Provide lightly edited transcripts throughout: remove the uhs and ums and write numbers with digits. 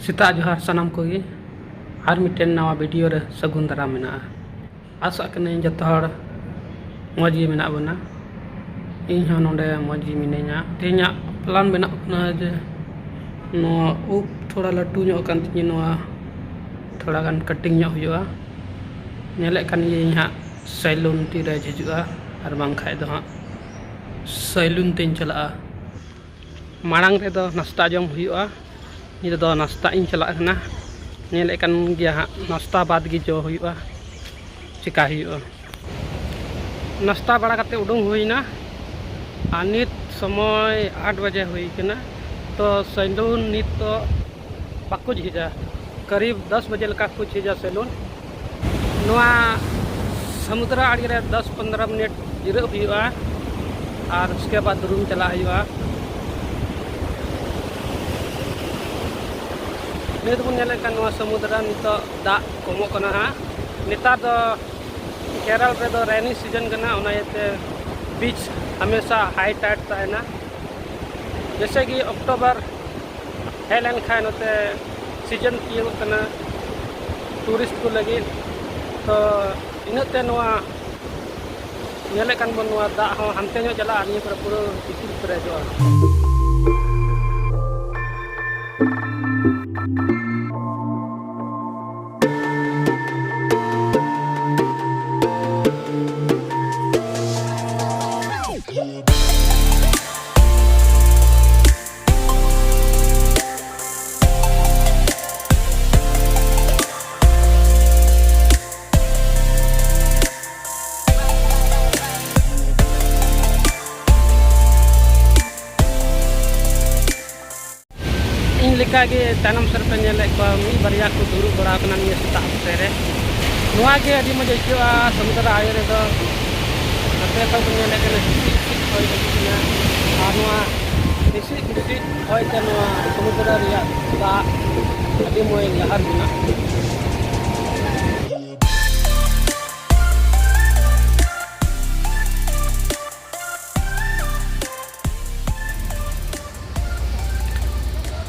सेता जोहार सानाम कोगी आर मिटेन नवा वीडियो रे सगुन दारा मेना आशा कने जतो हर मौज गे मेना बना इन हो नोंडे मौज गे मिनेया ते냐 प्लान बना ना जे नो उप थोड़ा लट्टू ᱧᱚᱜ kan तिनी नवा थोड़ा गान कटिंग ᱧᱚᱜ हुआ नेले kan ये यहाँ सैलून ती रे हिजुआ आर बांग खाय दो हा सैलून तेन चला मांग रे दो नाश्ता जम हुआ ini do nasta in chala kana nyele kan dia nasta bad gi jo huwa chika huwa nasta bada kate udung huina anit somoy 8 baje hui kana to salon nit to baku jija करीब 10 बजे लका कुछ हिजा salon नोआ समुद्र आड़ी रे 10-15 minute जिरा हुआ और उसके बाद रूम चला हुआ नित बन नेलेकन समुद्र नित दा कमो कना हा नेता दो केरल रे दो रेनी सीजन कना उनायते बीच हमेशा हाई टाइड ताना जैसे कि अक्टूबर हेलन खाए नते सीजन की कना टूरिस्ट को लगे तो इनते नवा नेलेकन बन नवा दा हो हमते नो चला आनी पर पूरा इतिल करे जो लेका के तानम सर पे नेले को मी बरिया को दुरु बड़ा कना नि सेता तेरे नोआ के अडी मजे किवा समुद्र आए रे दो अते तो नेले के होय दकिना आ नोआ निसी होय त नोआ समुद्र रिया दा अडी मोय लहर बिना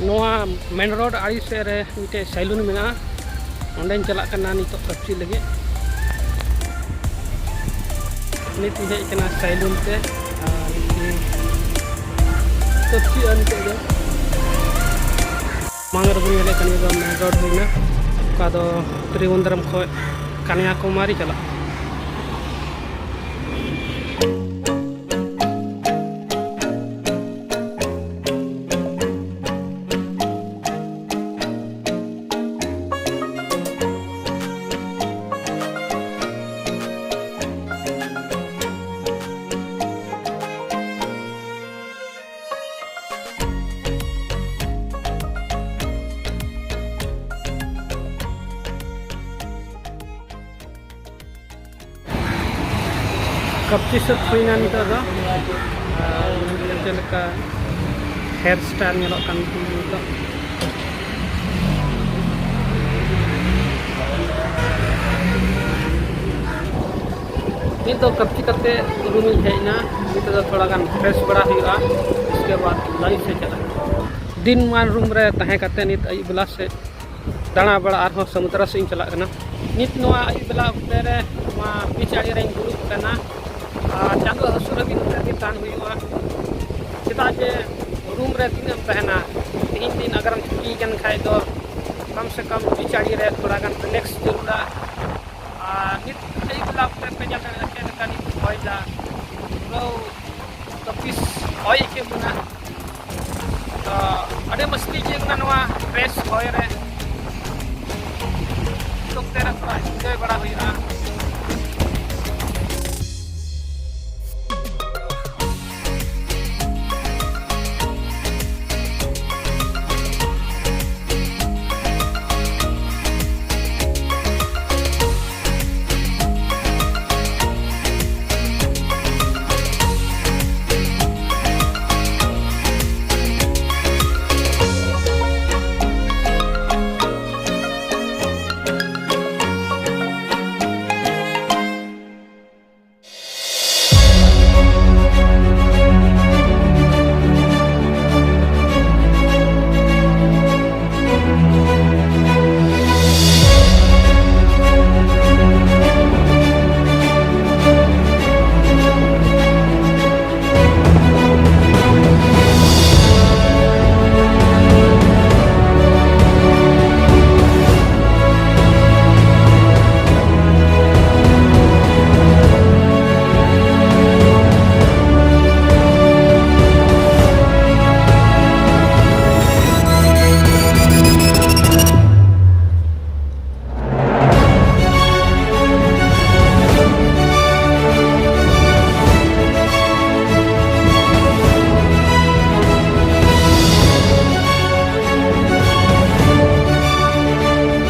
नोआ मेन रोड आड़ी से रे मिटे सैलून मेना ओंडेन चला कना नितो कच्ची लगे नित हे कना सैलून ते कच्ची अनते दो मांगर बुनी ले कनी दो मेन रोड होइना का दो त्रिवेंद्रम खो कन्याकुमारी चला कपची सब हुईना नितो दो जेलका हेयर स्टाइल नेलो कान नितो नितो कपची कते रूम हेना नितो दो थोड़ा गान फ्रेश बड़ा हुआ उसके बाद लाइफ से चला दिन मान रूम रे तहे कते नित आई बेला से दाना बड़ा आर समुद्र से चला कना नित नोआ आई बेला रे मा पिचाड़ी रे गुरुप कना चांदो हसुर भी के तान हुआ चेता जे रूम रे तीन तहना 3 दिन अगर हम छुट्टी कन खाए तो कम से कम पिचाड़ी रे थोड़ा गन रिलैक्स जरूरा नित ei belak pe jata ke kan hoida ro to pis hoy ke buna to ade mesti je na noa fresh hoy re to tera enjoy bada huira